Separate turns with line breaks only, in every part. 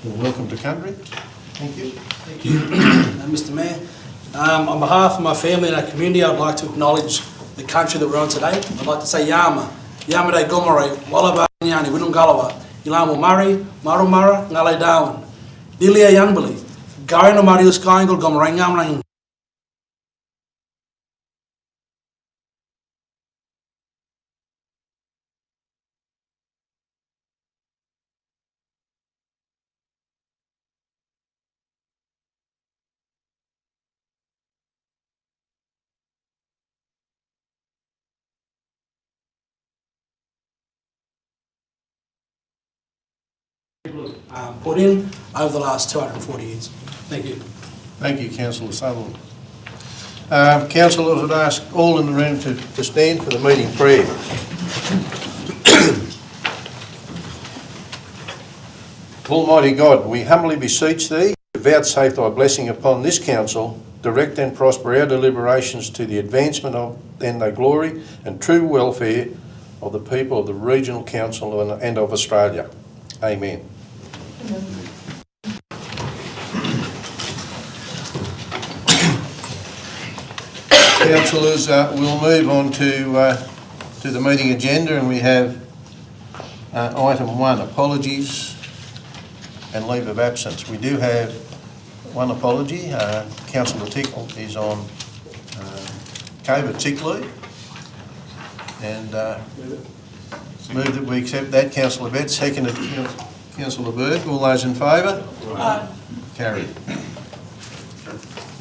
Well, welcome to country. Thank you.
Thank you, Mr. Mayor. On behalf of my family and our community, I'd like to acknowledge the country that we're on today. I'd like to say Yama, Yamade Gomore, Wallaba Nyani, Winungalawa, Ilamu Murray, Marumara, Ngale Darwin, Dilia Yanbali, Garino Marius Kaingal Gomorangam. Put in over the last 240 years. Thank you.
Thank you, Councillor Sutherland. Councillors, would ask all in the room to stand for the meeting prayer. Almighty God, we humbly beseech Thee to vouchsafe Thy blessing upon this council, direct and prosper our deliberations to the advancement of and the glory and true welfare of the people of the Regional Council and of Australia. Amen. Councillors, we'll move on to the meeting agenda, and we have item 1, apologies and leave of absence. We do have one apology. Councillor Tickle is on COVID sick leave, and move that we accept that. Councillor Betts, seconded Councillor Berg. All those in favour? Aye. Carried.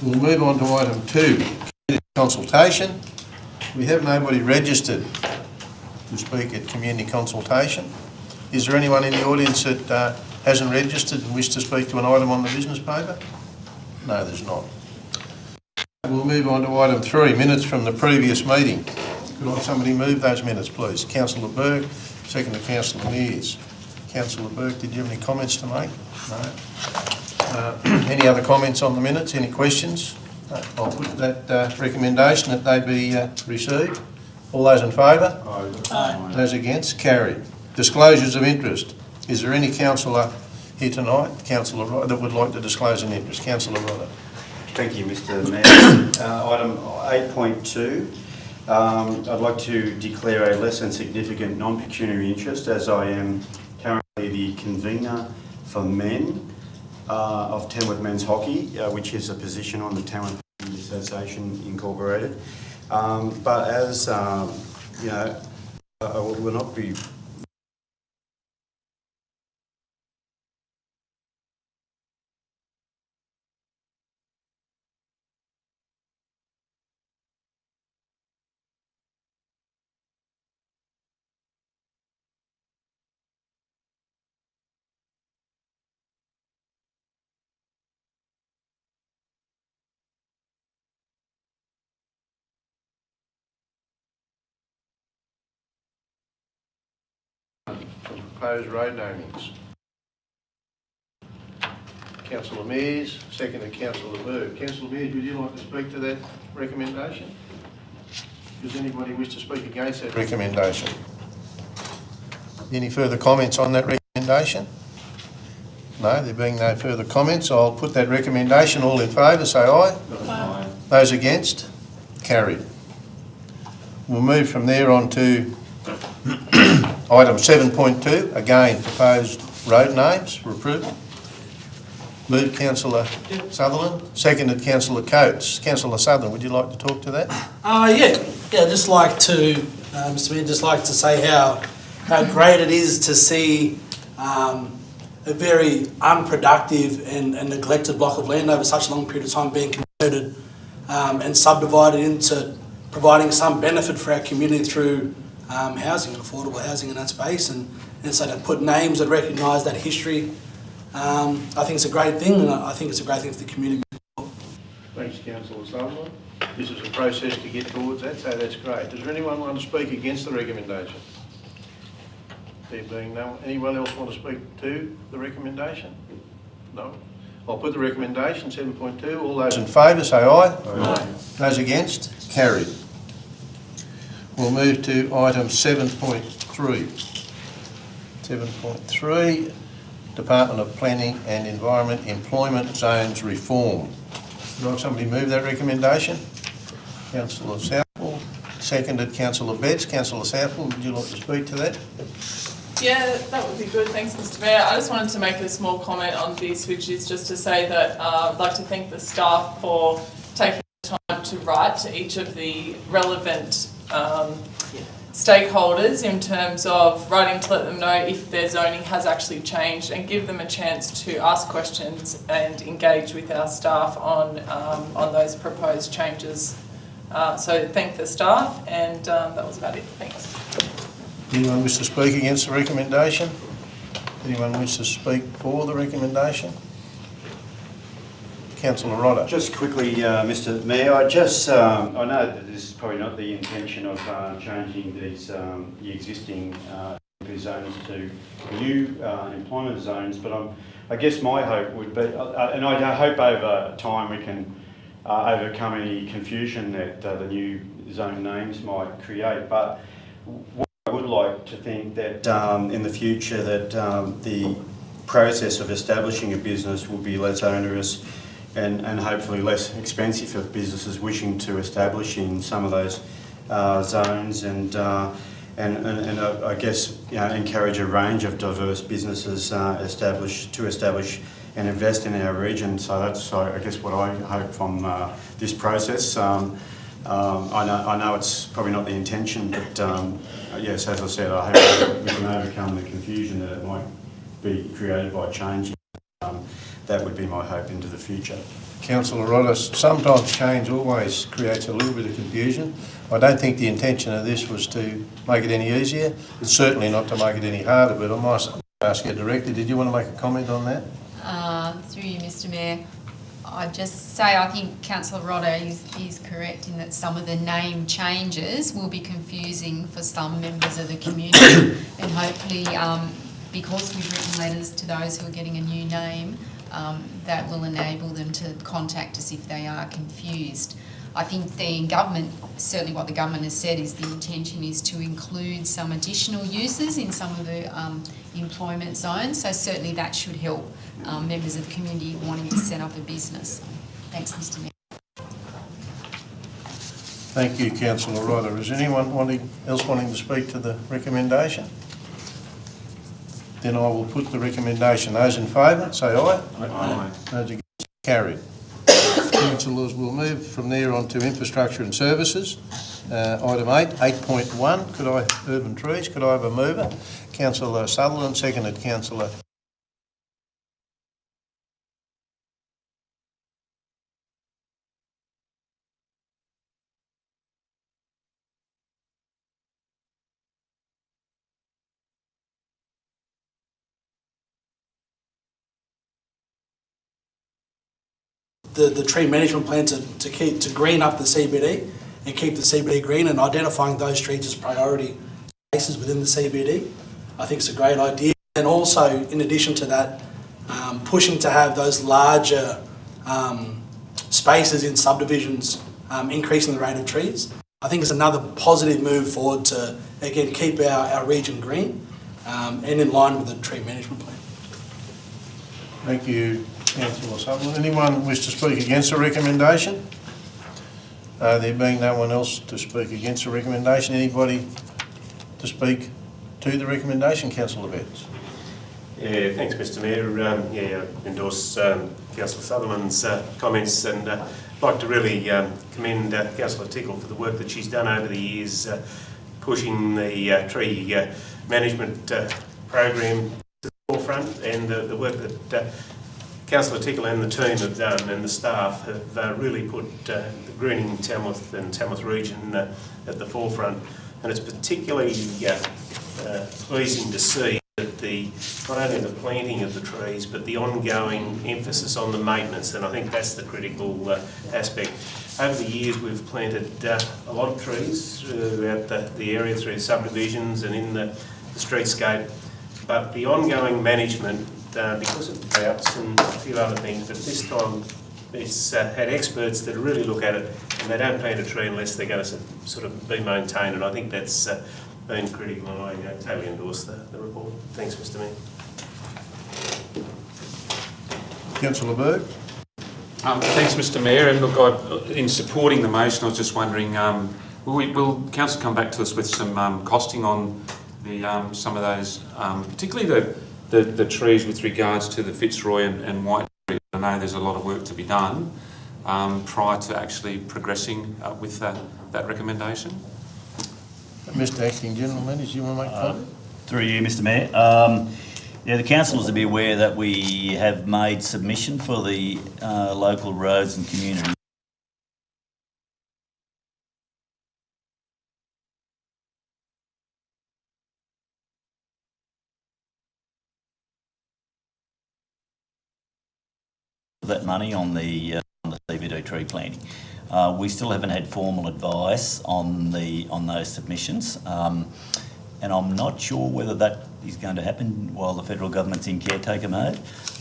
We'll move on to item 2, consultation. We have nobody registered to speak at community consultation. Is there anyone in the audience that hasn't registered and wishes to speak to an item on the business paper? No, there's not. We'll move on to item 3, minutes from the previous meeting. Could somebody move those minutes, please? Councillor Berg, second to Councillor Mears. Councillor Berg, did you have any comments to make? No. Any other comments on the minutes? Any questions? No. I'll put that recommendation that they be received. All those in favour? Aye. Those against? Carried. Disclosures of interest. Is there any councillor here tonight, Councillor Ryder, that would like to disclose an interest? Councillor Ryder.
Thank you, Mr. Mayor. Item 8.2. I'd like to declare a less than significant non-pecuniary interest, as I am currently the convener for men of Tamworth Men's Hockey, which is a position on the Tamworth Association Incorporated. But as you know, I will not be
proposed road namings. Councillor Mears, second to Councillor Berg. Councillor Mears, would you like to speak to that recommendation? Does anybody wish to speak against that recommendation? Any further comments on that recommendation? No, there being no further comments, I'll put that recommendation. All in favour, say aye. Aye. Those against? Carried. We'll move from there on to item 7.2, again proposed road names for approval. Moved Councillor Sutherland, seconded Councillor Coates. Councillor Sutherland, would you like to talk to that?
Yeah, just like to, Mr. Mayor, just like to say how great it is to see a very unproductive and neglected block of land over such a long period of time being converted and subdivided into providing some benefit for our community through housing and affordable housing in that space, and so to put names that recognise that history, I think it's a great thing, and I think it's a great thing for the community.
Thanks, Councillor Sutherland. This is a process to get towards that, so that's great. Does anyone want to speak against the recommendation? There being no one, anyone else want to speak to the recommendation? No? I'll put the recommendation, 7.2. All those in favour say aye. Aye. Those against? Carried. We'll move to item 7.3. 7.3, Department of Planning and Environment Employment Zones Reform. Would I have somebody move that recommendation? Councillor Southwell, seconded Councillor Betts. Councillor Southwell, would you like to speak to that?
Yeah, that would be good. Thanks, Mr. Mayor. I just wanted to make a small comment on this, which is just to say that I'd like to thank the staff for taking the time to write to each of the relevant stakeholders in terms of writing to let them know if their zoning has actually changed and give them a chance to ask questions and engage with our staff on those proposed changes. So thank the staff, and that was about it. Thanks.
Anyone wish to speak against the recommendation? Anyone wish to speak for the recommendation? Councillor Rodder.
Just quickly, Mr. Mayor, I know that this is probably not the intention of changing these the existing zones to new employment zones, but I guess my hope would be, and I hope over time we can overcome any confusion that the new zone names might create. But what I would like to think that in the future that the process of establishing a business will be less onerous and hopefully less expensive for businesses wishing to establish in some of those zones, and I guess encourage a range of diverse businesses establish and invest in our region. So that's I guess what I hope from this process. I know it's probably not the intention, but yes, as I said, I hope we can overcome the confusion that it might be created by changing. That would be my hope into the future.
Councillor Rodder, sometimes change always creates a little bit of confusion. I don't think the intention of this was to make it any easier. It's certainly not to make it any harder, but I might ask you directly, did you want to make a comment on that?
Through you, Mr. Mayor, I'd just say I think Councillor Rodder is correct in that some of the name changes will be confusing for some members of the community, and hopefully because we've written letters to those who are getting a new name, that will enable them to contact us if they are confused. I think the government, certainly what the government has said is the intention is to include some additional uses in some of the employment zones, so certainly that should help members of the community wanting to set up a business. Thanks, Mr. Mayor.
Thank you, Councillor Rodder. Is anyone else wanting to speak to the recommendation? Then I will put the recommendation. Those in favour, say aye.
Aye.
Those against, carried. Councillors, we'll move from there on to infrastructure and services. Item 8.1, urban trees, could I have a mover? Councillor Sutherland, seconded Councillor.
The tree management plan to green up the CBD and keep the CBD green, and identifying those trees as priority spaces within the CBD. I think it's a great idea. And also, in addition to that, pushing to have those larger spaces in subdivisions, increasing the rate of trees. I think it's another positive move forward to, again, keep our region green and in line with the tree management plan.
Thank you, Councillor Sutherland. Anyone wish to speak against the recommendation? There being no one else to speak against the recommendation, anybody to speak to the recommendation? Councillor Betts.
Yeah, thanks, Mr. Mayor. I endorse Councillor Sutherland's comments, and I'd like to really commend Councillor Tickle for the work that she's done over the years, pushing the tree management program to the forefront, and the work that Councillor Tickle and the team have done, and the staff have really put the greening Tamworth and Tamworth region at the forefront. And it's particularly pleasing to see that not only the planting of the trees, but the ongoing emphasis on the maintenance, and I think that's the critical aspect. Over the years, we've planted a lot of trees throughout the area, through subdivisions and in the streetscape, but the ongoing management, because of droughts and a few other things, but this time it's had experts that really look at it, and they don't plant a tree unless they're going to sort of be maintained, and I think that's been critical, and I totally endorse the report. Thanks, Mr. Mayor.
Councillor Burke.
Thanks, Mr Mayor. And look, in supporting the motion, I was just wondering, will council come back to us with some costing on the some of those, particularly the trees with regards to the Fitzroy and White trees? I know there's a lot of work to be done prior to actually progressing with that recommendation.
Mr Acting General Manager, you want to make a comment?
Through you, Mr Mayor. Yeah, the councillors will be aware that we have made submission for the local roads and community that money on the CBD tree planting. We still haven't had formal advice on those submissions. And I'm not sure whether that is going to happen while the federal government's in caretaker mode.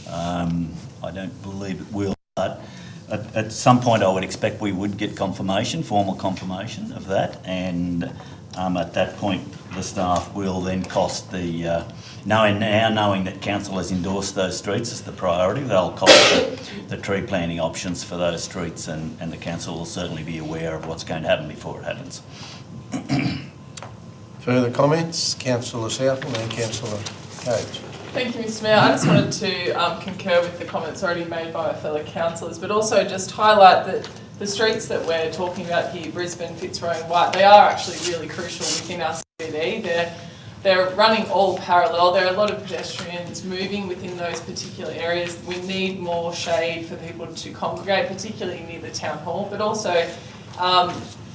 I don't believe it will, but at some point I would expect we would get confirmation, formal confirmation of that, and at that point the staff will then cost the, knowing that council has endorsed those streets as the priority, they'll cost the tree planting options for those streets, and the council will certainly be aware of what's going to happen before it happens.
Further comments? Councillor Southall and Councillor Coates.
Thank you, Mr Mayor. I just wanted to concur with the comments already made by my fellow councillors, but also just highlight that the streets that we're talking about here, Brisbane, Fitzroy and White, they are actually really crucial within our CBD. They're running all parallel. There are a lot of pedestrians moving within those particular areas. We need more shade for people to congregate, particularly near the town hall, but also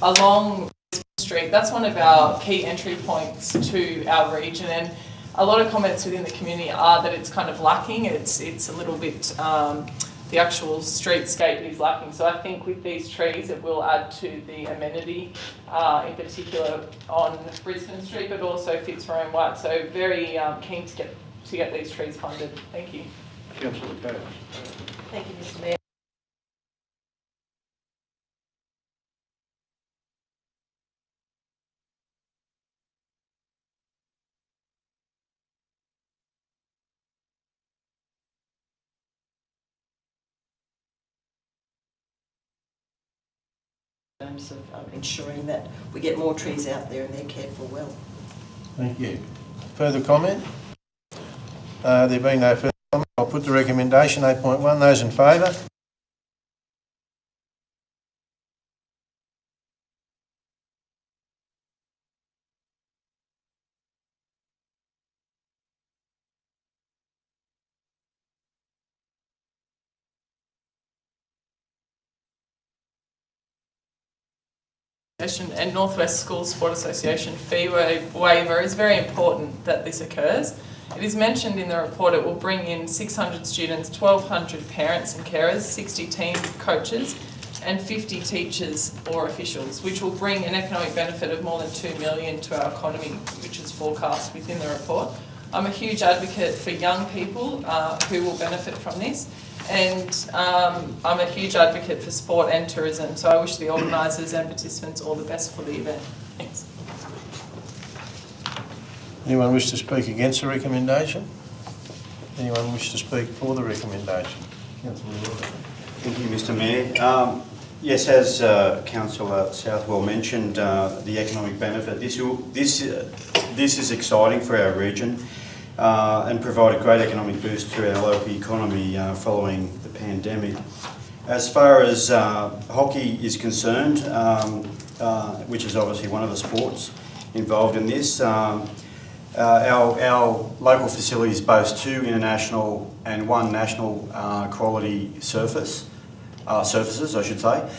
along Street. That's one of our key entry points to our region, and a lot of comments within the community are that it's kind of lacking. It's a little bit, the actual streetscape is lacking. So I think with these trees it will add to the amenity, in particular on Brisbane Street, but also Fitzroy and White. So very keen to get these trees funded. Thank you.
Councillor Coates.
Thank you, Mr Mayor. In terms of ensuring that we get more trees out there and they're cared for well.
Thank you. Further comment? There being no further comment, I'll put the recommendation 8.1. Those in favour?
And North West Schools Sport Association fee waiver is very important that this occurs. It is mentioned in the report it will bring in 600 students, 1,200 parents and carers, 60 team coaches and 50 teachers or officials, which will bring an economic benefit of more than $2 million to our economy, which is forecast within the report. I'm a huge advocate for young people who will benefit from this. And I'm a huge advocate for sport and tourism, so I wish the organisers and participants all the best for the event. Thanks.
Anyone wish to speak against the recommendation? Anyone wish to speak for the recommendation? Councillor Wilson.
Thank you, Mr Mayor. Yes, as Councillor Southwell mentioned, the economic benefit, this is exciting for our region. And provide a great economic boost to our local economy following the pandemic. As far as hockey is concerned, which is obviously one of the sports involved in this, our local facilities boast 2 international and 1 national quality surfaces, I should say.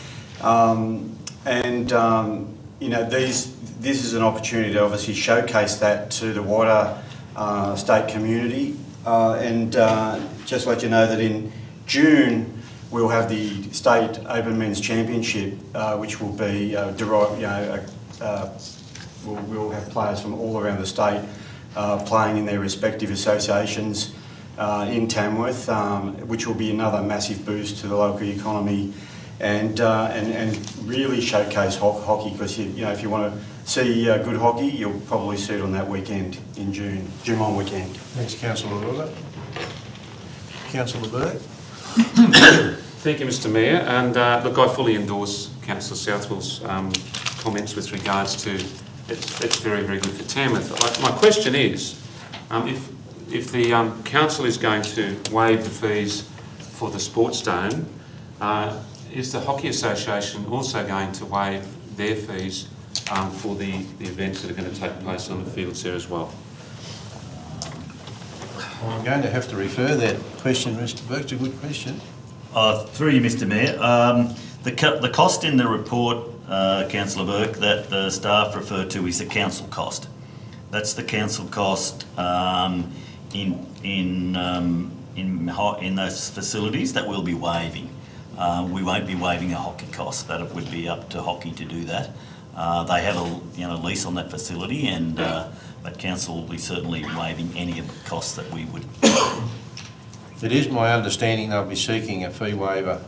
You know, this is an opportunity to obviously showcase that to the wider state community, and just let you know that in June we'll have the State Open Men's Championship, which will be we'll have players from all around the state playing in their respective associations in Tamworth, which will be another massive boost to the local economy, and really showcase hockey, because you know, if you want to see good hockey, you'll probably see it on that weekend in June long weekend.
Thanks, Councillor Ruler. Councillor Burke.
Thank you, Mr Mayor, and look, I fully endorse Councillor Southwell's comments with regards to it's very, very good for Tamworth. My question is, if the council is going to waive the fees for the sports dome, is the Hockey Association also going to waive their fees for the events that are going to take place on the fields there as well?
I'm going to have to refer that question, Mr Burke. It's a good question.
Through you, Mr Mayor. The cost in the report, Councillor Burke, that the staff refer to is the council cost. That's the council cost in those facilities that we'll be waiving. We won't be waiving a hockey cost. That would be up to hockey to do that. They have a lease on that facility, and but council will be certainly waiving any of the costs that we would.
It is my understanding they'll be seeking a fee waiver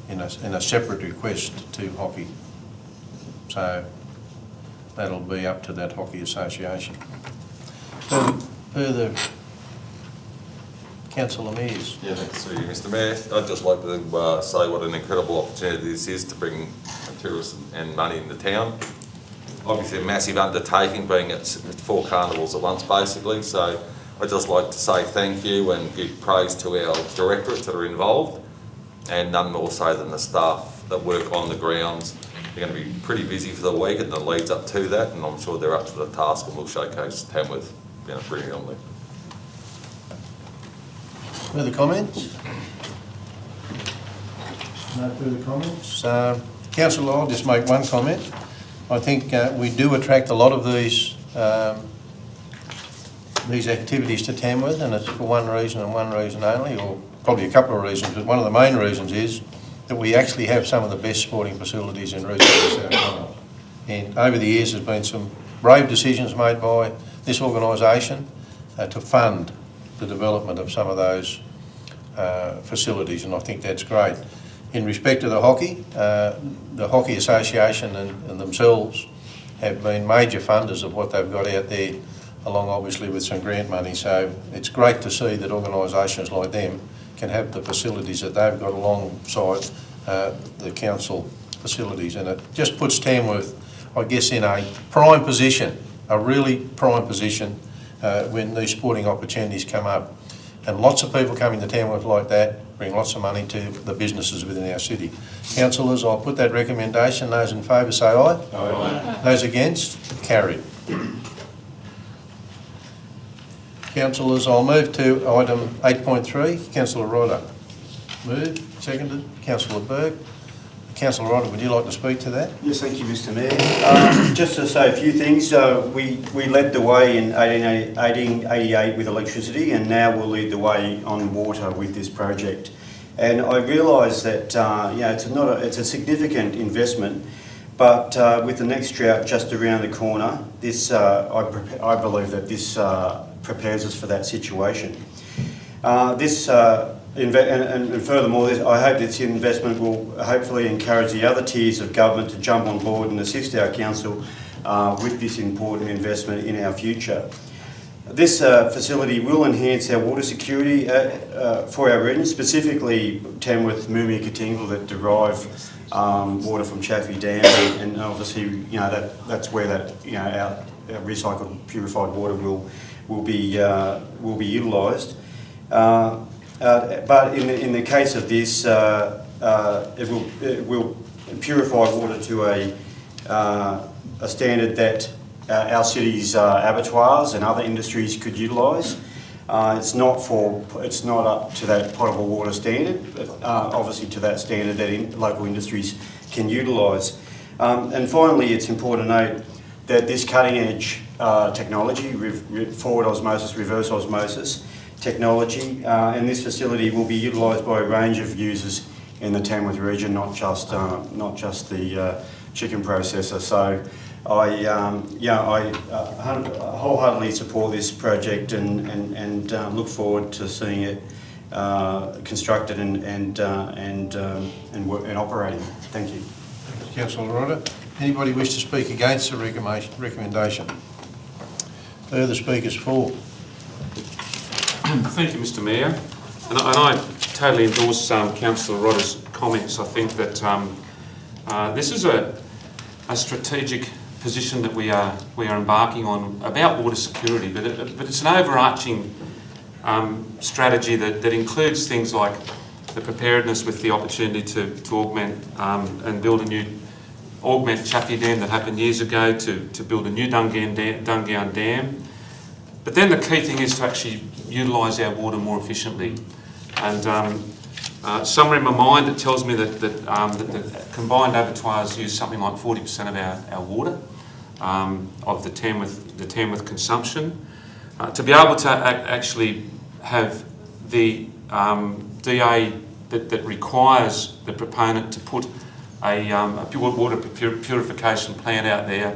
in a separate request to hockey. So that'll be up to that Hockey Association. Further, Councillor Mears.
Yeah, thanks to you, Mr Mayor. I'd just like to say what an incredible opportunity this is to bring tourists and money into town. Obviously a massive undertaking, being at 4 carnivals at once basically, so I'd just like to say thank you and give praise to our directorates that are involved, and none more so than the staff that work on the grounds. They're going to be pretty busy for the week and the leads up to that, and I'm sure they're up to the task and will showcase Tamworth brilliantly.
Further comments? No further comments. Councillor, I'll just make one comment. I think we do attract a lot of these activities to Tamworth, and it's for one reason and one reason only, or probably a couple of reasons, but one of the main reasons is that we actually have some of the best sporting facilities in regional South Wales. And over the years there's been some brave decisions made by this organisation to fund the development of some of those facilities, and I think that's great. In respect to the Hockey Association and themselves have been major funders of what they've got out there, along obviously with some grant money, so it's great to see that organisations like them can have the facilities that they've got alongside the council facilities, and it just puts Tamworth, I guess, in a prime position, a really prime position when these sporting opportunities come up. And lots of people coming to Tamworth like that bring lots of money to the businesses within our city. Councillors, I'll put that recommendation. Those in favour say aye. Aye. Those against? Carried. Councillors, I'll move to item 8.3. Councillor Ryder. Moved. Seconded. Councillor Burke. Councillor Ryder, would you like to speak to that?
Yes, thank you, Mr Mayor. Just to say a few things, we led the way in 1888 with electricity, and now we'll lead the way on water with this project. And I realise that it's a significant investment, but with the next drought just around the corner, this I believe that this prepares us for that situation. And furthermore, I hope this investment will hopefully encourage the other tiers of government to jump on board and assist our council with this important investment in our future. This facility will enhance our water security for our region, specifically Tamworth, Moomia, Katingal, that derive water from Chaffey Dam, and obviously that's where our recycled purified water will be utilised. But in the case of this, it will purify water to a standard that our city's abattoirs and other industries could utilise. It's not up to that potable water standard, but obviously to that standard that local industries can utilise. And finally, it's important to note that this cutting-edge technology, forward osmosis, reverse osmosis technology, and this facility will be utilised by a range of users in the Tamworth region, not just the chicken processor. So I wholeheartedly support this project and look forward to seeing it constructed and operating. Thank you.
Thank you, Councillor Ryder. Anybody wish to speak against the recommendation? Further speakers for?
Thank you, Mr Mayor. And I totally endorse Councillor Rodder's comments. I think that this is a strategic position that we are embarking on about water security, but it's an overarching strategy that includes things like the preparedness with the opportunity to augment and build augment Chaffey Dam that happened years ago, to build a new Dungown Dam. But then the key thing is to actually utilise our water more efficiently. And somewhere in my mind it tells me that the combined abattoirs use something like 40% of our water, of the Tamworth consumption. To be able to actually have the DA that requires the proponent to put a pure water purification plant out there,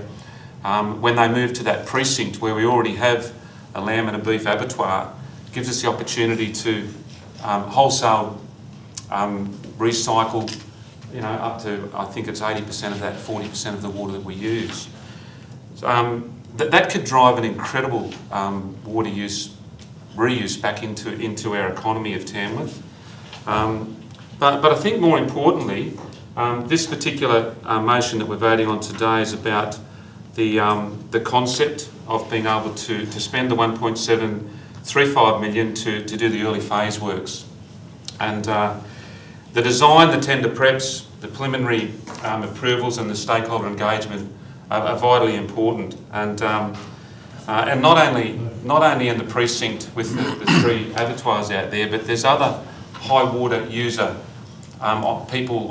when they move to that precinct where we already have a lamb and a beef abattoir, gives us the opportunity to wholesale recycle, up to, I think it's 80% of that 40% of the water that we use. That could drive an incredible water reuse back into our economy of Tamworth. But I think more importantly, this particular motion that we're voting on today is about the concept of being able to spend the 1.735 million to do the early phase works. And the design, the tender preps, the preliminary approvals and the stakeholder engagement are vitally important. And not only in the precinct with the 3 abattoirs out there, but there's other high water user people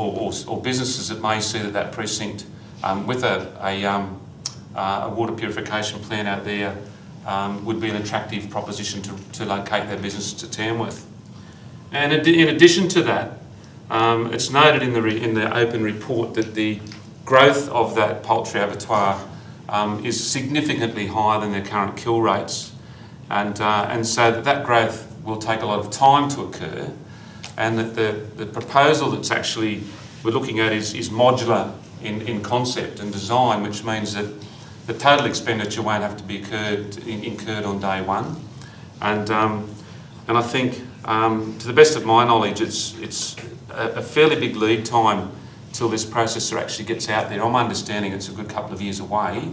or businesses that may see that precinct with a water purification plant out there would be an attractive proposition to locate their business to Tamworth. And in addition to that, it's noted in the open report that the growth of that poultry abattoir is significantly higher than their current kill rates, and so that growth will take a lot of time to occur, and that the proposal that's actually we're looking at is modular in concept and design, which means that the total expenditure won't have to be incurred on day one, and I think to the best of my knowledge, it's a fairly big lead time till this processor actually gets out there. I'm understanding it's a good couple of years away,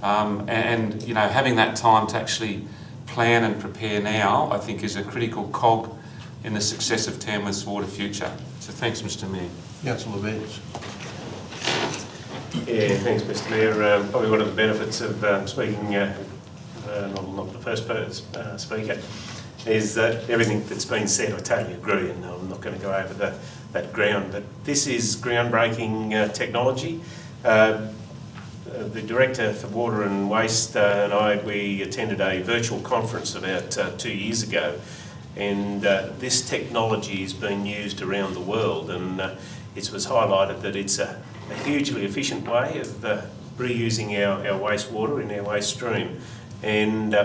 and having that time to actually plan and prepare now, I think, is a critical cog in the success of Tamworth's water future. So thanks, Mr. Mayor.
Councillor Benz.
Yeah, thanks, Mr. Mayor. Probably one of the benefits of speaking, not the first speaker, is that everything that's been said, I totally agree, and I'm not going to go over that ground. But this is groundbreaking technology. The Director for Water and Waste and we attended a virtual conference about 2 years ago, and this technology is being used around the world, and it was highlighted that it's a hugely efficient way of reusing our wastewater in our waste stream. And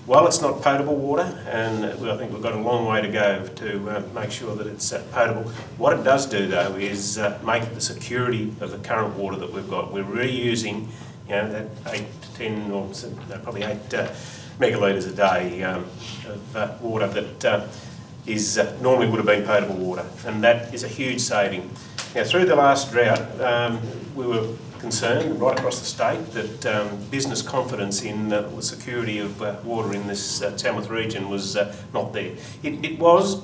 while it's not potable water, and I think we've got a long way to go to make sure that it's potable, what it does do though is make it the security of the current water that we've got. We're reusing, that 8 to 10 or probably 8 megalitres a day of water that is normally would have been potable water, and that is a huge saving. Now, through the last drought, we were concerned right across the state that business confidence in the security of water in this Tamworth region was not there. It was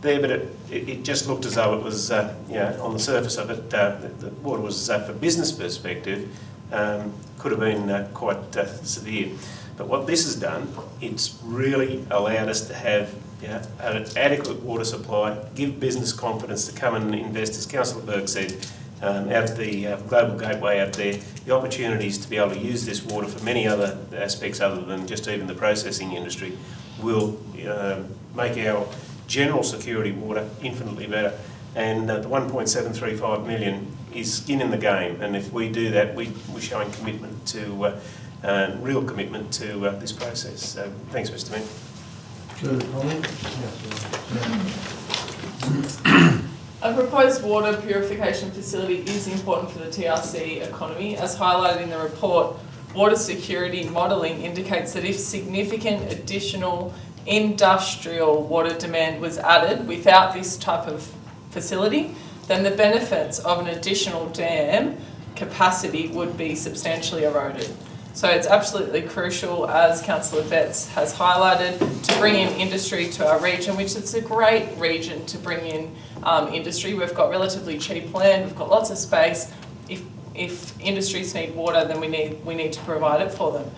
there, but it just looked as though it was, on the surface of it, the water was, for business perspective, could have been quite severe. But what this has done, it's really allowed us to have an adequate water supply, give business confidence to come and invest, as Councillor Burke said, out of the global gateway out there, the opportunities to be able to use this water for many other aspects other than just even the processing industry will make our general security water infinitely better. And the 1.735 million is skin in the game, and if we do that, we're showing commitment to, real commitment to this process. So thanks, Mr. Mayor.
Further comment?
A proposed water purification facility is important for the TRC economy. As highlighted in the report, water security modelling indicates that if significant additional industrial water demand was added without this type of facility, then the benefits of an additional dam capacity would be substantially eroded. So it's absolutely crucial, as Councillor Betts has highlighted, to bring in industry to our region, which is a great region to bring in industry. We've got relatively cheap land, we've got lots of space. If industries need water, then we need to provide it for them.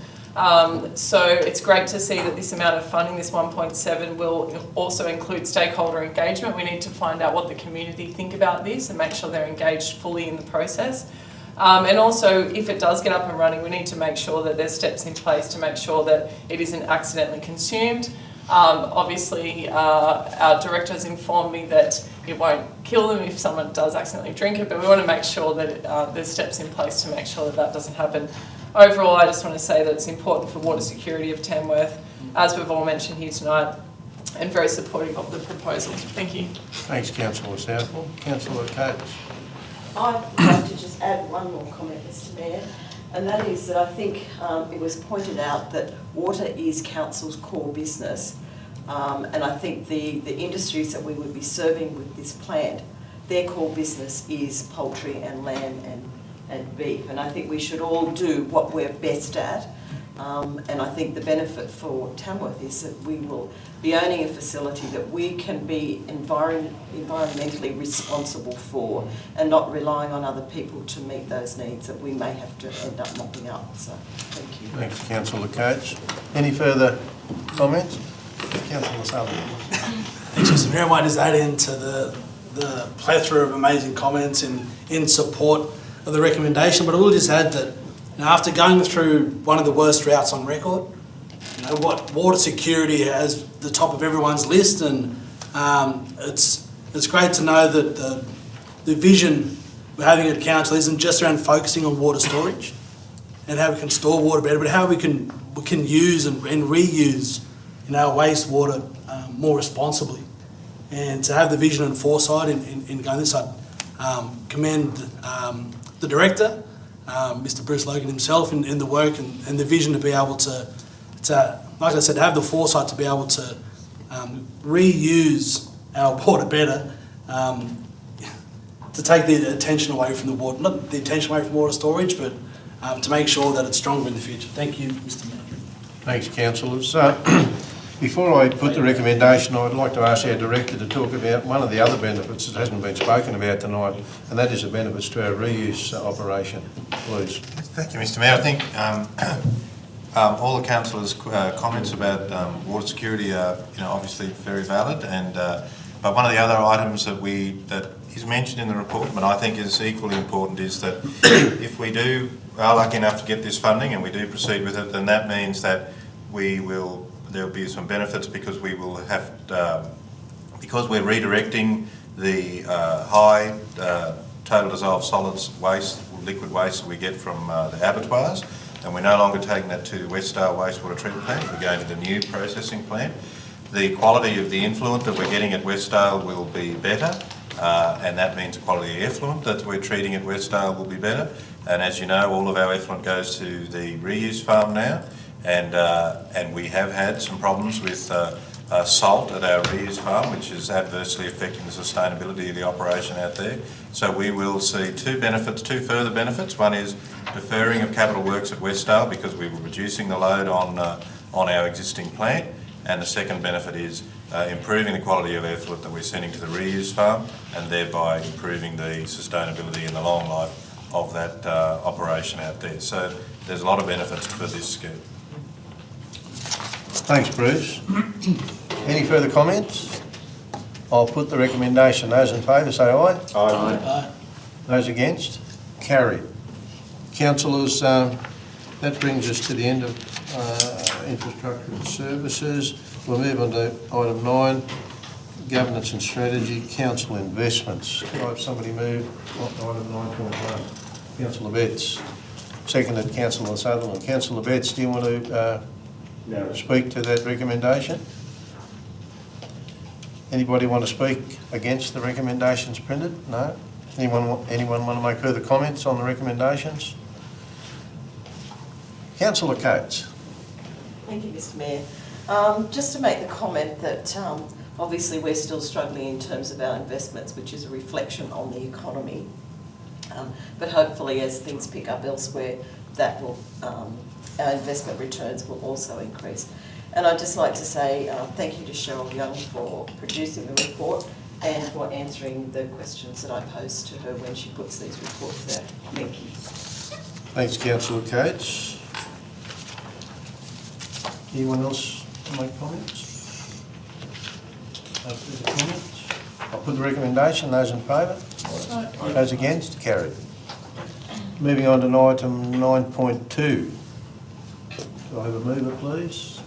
So it's great to see that this amount of funding, this 1.7, will also include stakeholder engagement. We need to find out what the community think about this and make sure they're engaged fully in the process. And also, if it does get up and running, we need to make sure that there's steps in place to make sure that it isn't accidentally consumed. Obviously, our director has informed me that it won't kill them if someone does accidentally drink it, but we want to make sure that there's steps in place to make sure that that doesn't happen. Overall, I just want to say that it's important for water security of Tamworth, as we've all mentioned here tonight, and very supportive of the proposal. Thank you.
Thanks, Councillor Southwell. Councillor Coates.
I'd like to just add one more comment, Mr Mayor, and that is that I think it was pointed out that water is council's core business, and I think the industries that we would be serving with this plant, their core business is poultry and lamb and beef, and I think we should all do what we're best at, and I think the benefit for Tamworth is that we will be owning a facility that we can be environmentally responsible for and not relying on other people to meet those needs that we may have to end up mopping up. So, thank you.
Thanks, Councillor Coates. Any further comments? Councillor Sutherland.
Thanks, Mr Mayor. I might just add into the plethora of amazing comments in support of the recommendation, but I will just add that after going through one of the worst droughts on record, what water security has the top of everyone's list, and it's great to know that the vision we're having at council isn't just around focusing on water storage and how we can store water better, but how we can use and reuse our wastewater more responsibly. And to have the vision and foresight in going this, I commend the director, Mr Bruce Logan himself, in the work and the vision to be able to, like I said, have the foresight to be able to reuse our water better, to take the attention away from the water, not the attention away from water storage, but to make sure that it's stronger in the future. Thank you, Mr Mayor.
Thanks, councillors. Before I put the recommendation, I'd like to ask our director to talk about one of the other benefits that hasn't been spoken about tonight, and that is the benefits to our reuse operation. Please.
Thank you, Mr Mayor. I think all the councillors' comments about water security are, obviously very valid. And but one of the other items that is mentioned in the report, but I think is equally important, is that if we are lucky enough to get this funding and we do proceed with it, then that means that there will be some benefits, because we will have because we're redirecting the high total dissolved solids waste, liquid waste that we get from the abattoirs, and we're no longer taking that to Westdale wastewater treatment plant. We're going to the new processing plant. The quality of the influent that we're getting at Westdale will be better, and that means the quality of effluent that we're treating at Westdale will be better. And as you know, all of our effluent goes to the reuse farm now, and we have had some problems with salt at our reuse farm, which is adversely affecting the sustainability of the operation out there. So we will see two further benefits. One is deferring of capital works at Westdale, because we were reducing the load on our existing plant, and the second benefit is improving the quality of effluent that we're sending to the reuse farm, and thereby improving the sustainability and the long life of that operation out there. So there's a lot of benefits for this scheme.
Thanks, Bruce. Any further comments? I'll put the recommendation. Those in favour say aye.
Aye.
Aye.
Those against? Carried. Councillors, that brings us to the end of infrastructure and services. We'll move on to item 9, governance and strategy, council investments. Could I have somebody move item 9.1? Councillor Betts. Seconded, Councillor Sutherland. Councillor Betts, do you want to speak to that recommendation? Anybody want to speak against the recommendations printed? No? Anyone want to make further comments on the recommendations? Councillor Coates.
Thank you, Mr Mayor. Just to make the comment that obviously we're still struggling in terms of our investments, which is a reflection on the economy. But hopefully as things pick up elsewhere, that will, our investment returns will also increase. And I'd just like to say thank you to Cheryl Young for producing the report and for answering the questions that I posed to her when she puts these reports out. Thank you.
Thanks, Councillor Coates. Anyone else to make comments? No further comments? I'll put the recommendation. Those in favour? Those against? Carried. Moving on to item 9.2. Do I have a mover, please?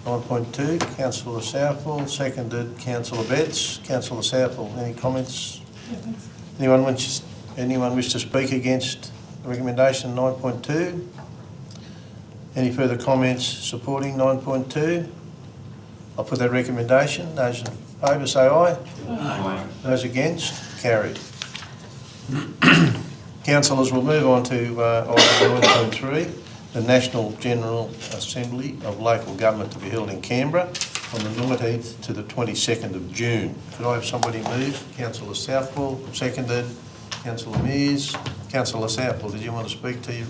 9.2, Councillor Southwell, seconded Councillor Betts. Councillor Southwell, any comments? Anyone wish to speak against the recommendation 9.2? Any further comments supporting 9.2? I'll put that recommendation. Those in favour say aye. Aye. Those against? Carried. Councillors, we'll move on to item 9.3. The National General Assembly of Local Government to be held in Canberra from the 19th to the 22nd of June. Could I have somebody move? Councillor Southwell, seconded. Councillor Mears. Councillor Southwell, did you want to speak to your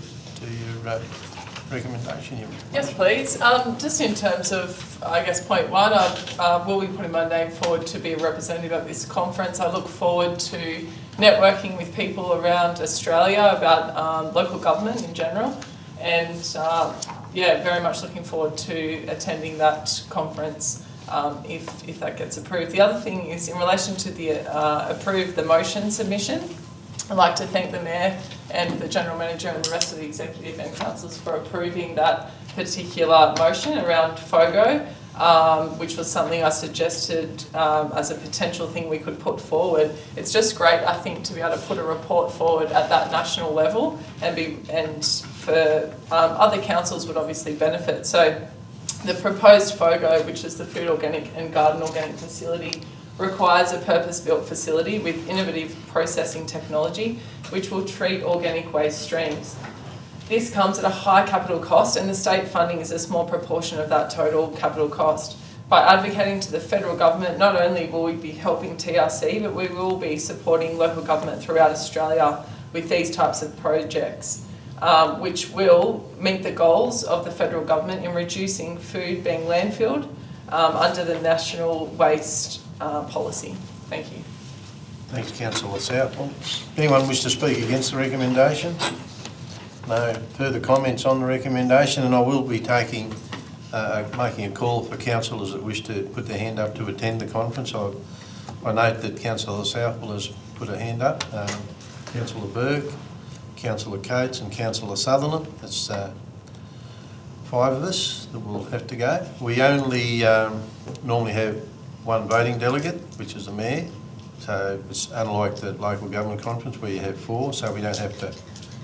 recommendation?
Yes, please. Just in terms of, I guess, point one, I will be putting my name forward to be a representative at this conference. I look forward to networking with people around Australia about local government in general. And yeah, very much looking forward to attending that conference if that gets approved. The other thing is in relation to the motion submission. I'd like to thank the Mayor and the General Manager and the rest of the Executive and Councillors for approving that particular motion around FOGO, which was something I suggested as a potential thing we could put forward. It's just great, I think, to be able to put a report forward at that national level and for other councils would obviously benefit. So the proposed FOGO, which is the Food Organic and Garden Organic Facility, requires a purpose-built facility with innovative processing technology which will treat organic waste streams. This comes at a high capital cost and the state funding is a small proportion of that total capital cost. By advocating to the federal government, not only will we be helping TRC, but we will be supporting local government throughout Australia with these types of projects, which will meet the goals of the federal government in reducing food being landfilled under the National Waste Policy. Thank you.
Thanks, Councillor Southwell. Anyone wish to speak against the recommendation? No further comments on the recommendation, and I will be making a call for councillors that wish to put their hand up to attend the conference. I note that Councillor Southwell has put her hand up. Councillor Burke, Councillor Coates and Councillor Sutherland. That's 5 of us that will have to go. We only normally have one voting delegate, which is the Mayor. So it's unlike the local government conference where you have 4, so we don't have to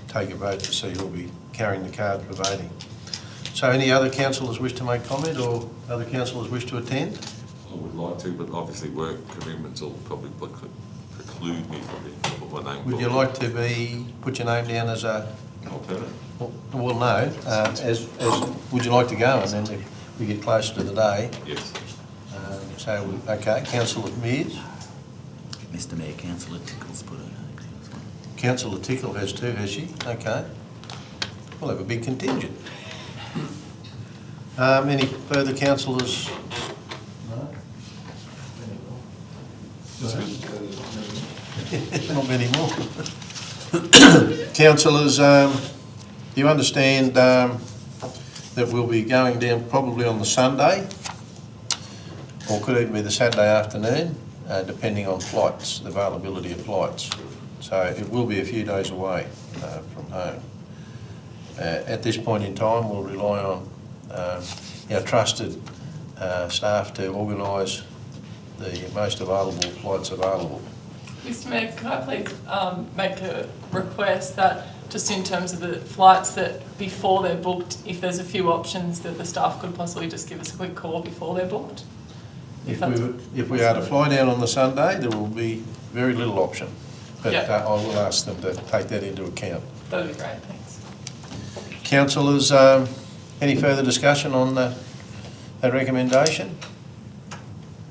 take a vote to see who'll be carrying the card for voting. So any other councillors wish to make comment or other councillors wish to attend?
I would like to, but obviously work commitments will probably preclude me from being able to put my name
Would you like to put your name down as a...
alternative?
Well, no. As would you like to go? And then if we get closer to the day...
Yes.
Okay, Councillor Mears.
Mr Mayor, Councillor Tickle's put her name down as well.
Councillor Tickle has too, has she? Okay. We'll have a big contingent. Any further councillors? No? Not many more. Councillors, do you understand that we'll be going down probably on the Sunday, or could even be the Saturday afternoon, depending on flights, the availability of flights. So it will be a few days away from home. At this point in time, we'll rely on our trusted staff to organise the most available flights available.
Mr Mayor, could I please make a request that just in terms of the flights that before they're booked, if there's a few options that the staff could possibly just give us a quick call before they're booked?
If we are to fly down on the Sunday, there will be very little option. But I will ask them to take that into account.
That would be great, thanks.
Councillors, any further discussion on that recommendation?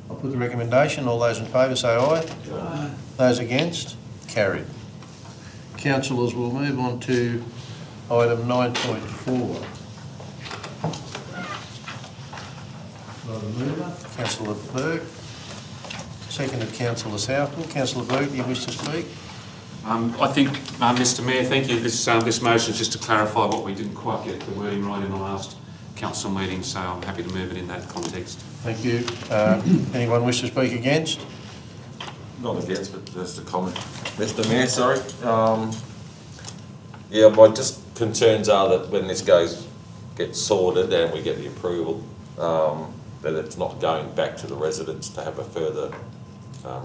I'll put the recommendation. All those in favour say aye.
Aye.
Those against? Carried. Councillors, we'll move on to item 9.4. Councillor Burke. Seconded Councillor Southwell. Councillor Burke, do you wish to speak?
I think, Mr Mayor, thank you. This motion is just to clarify what we didn't quite get the wording right in the last council meeting, so I'm happy to move it in that context.
Thank you. Anyone wish to speak against?
Not against, but just a comment. Mr Mayor, sorry. Yeah, my just concerns are that when this gets sorted and we get the approval, that it's not going back to the residents to have a further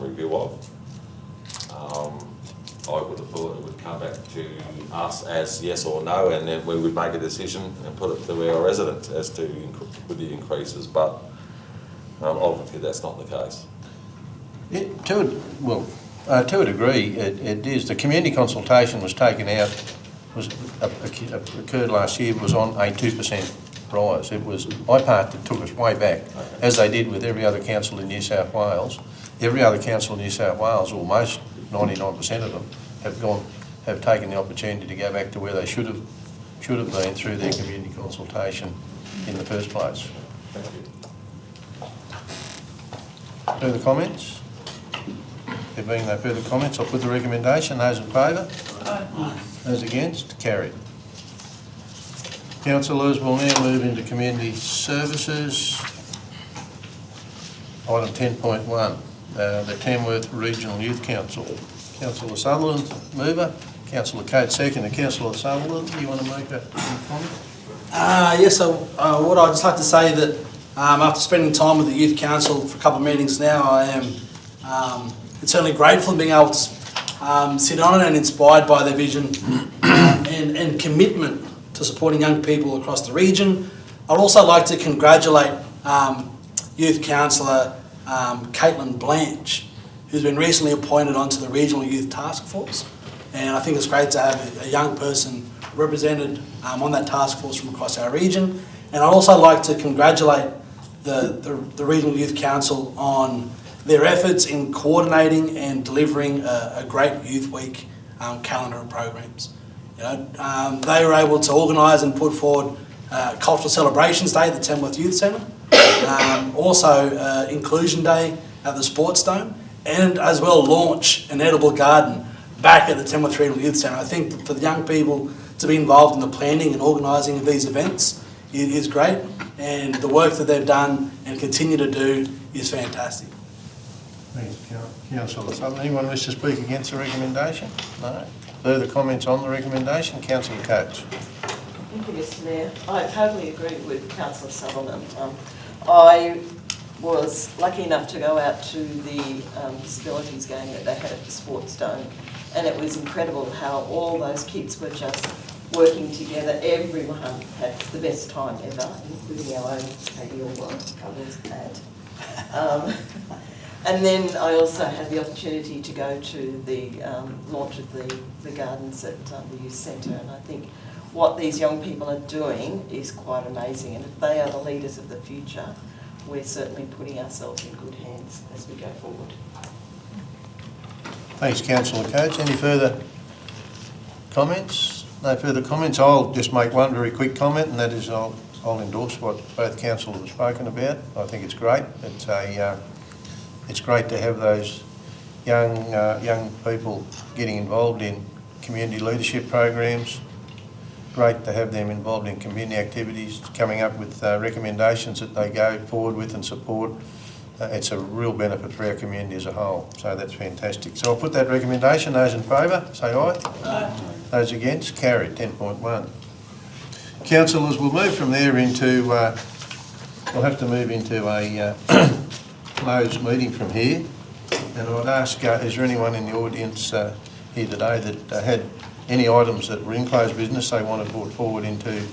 review of. I would have thought it would come back to us as yes or no, and then we would make a decision and put it to our residents as to with the increases, but obviously that's not the case.
To a degree, it is. The community consultation was taken out, occurred last year, was on a 2% rise. It was, it took us way back, as they did with every other council in New South Wales. Every other council in New South Wales, almost 99% of them, have taken the opportunity to go back to where they should have been through their community consultation in the first place.
Thank you.
Further comments? There being no further comments, I'll put the recommendation. Those in favour?
Aye.
Those against? Carried. Councillors, we'll now move into community services. Item 10.1, the Tamworth Regional Youth Council. Councillor Sutherland, mover. Councillor Coates, second. And Councillor Sutherland, do you want to make a comment?
Yes, what I'd just like to say that after spending time with the Youth Council for a couple of meetings now, I am certainly grateful in being able to sit on it and inspired by their vision and commitment to supporting young people across the region. I'd also like to congratulate Youth Councillor Caitlin Blanche, who's been recently appointed onto the Regional Youth Task Force. And I think it's great to have a young person represented on that task force from across our region. And I'd also like to congratulate the Regional Youth Council on their efforts in coordinating and delivering a great Youth Week calendar of programs. You know, they were able to organise and put forward Cultural Celebrations Day at the Tamworth Youth Centre, also Inclusion Day at the Sports Dome, and as well launch an edible garden back at the Tamworth Regional Youth Centre. I think for the young people to be involved in the planning and organising of these events is great, and the work that they've done and continue to do is fantastic.
Thanks, Councillor Sutherland. Anyone wish to speak against the recommendation? No. Further comments on the recommendation? Councillor Coates.
Thank you, Mr Mayor. I totally agree with Councillor Sutherland. I was lucky enough to go out to the disabilities game that they had at the Sports Dome, and it was incredible how all those kids were just working together. Everyone had the best time ever, including our own Katie Orwell, covers ad. And then I also had the opportunity to go to the launch of the gardens at the youth centre, and I think what these young people are doing is quite amazing, and if they are the leaders of the future, we're certainly putting ourselves in good hands as we go forward.
Thanks, Councillor Coates. Any further comments? No further comments. I'll just make one very quick comment, and that is I'll endorse what both councillors have spoken about. I think it's great. It's great to have those young people getting involved in community leadership programs. Great to have them involved in community activities, coming up with recommendations that they go forward with and support. It's a real benefit for our community as a whole, so that's fantastic. So I'll put that recommendation. Those in favour, say aye. Aye. Those against, carried. 10.1. Councillors, we'll move from there into, we'll have to move into a closed meeting from here. And I'd ask, is there anyone in the audience here today that had any items that were in closed business they wanted brought forward into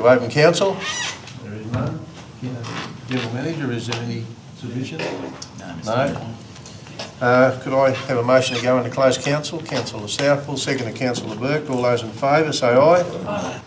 open council? There is none. General Manager, is there any submission? No. Could I have a motion to go into closed council? Councillor Southwell, second to Councillor Burke. All those in favour say aye. Aye.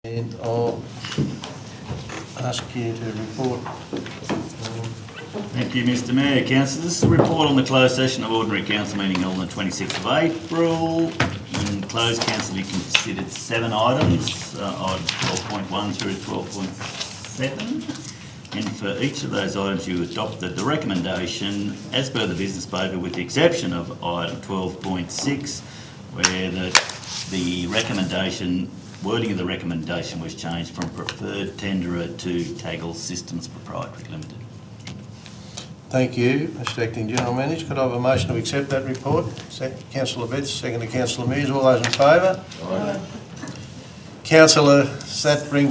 And I'll ask you to report.
Thank you, Mr Mayor. Councillors, this is a report on the closed session of ordinary council meeting held on the 26th of April. In closed council, you considered 7 items, items 12.1 through 12.7. And for each of those items, you adopted the recommendation as per the business paper, with the exception of item 12.6, where the recommendation, wording of the recommendation was changed from preferred tenderer to Taggle Systems Proprietary Limited.
Thank you, Mr Acting General Manager. Could I have a motion to accept that report? Councillor Betts, second to Councillor Mears. All those in favour? Aye. Councillor, that brings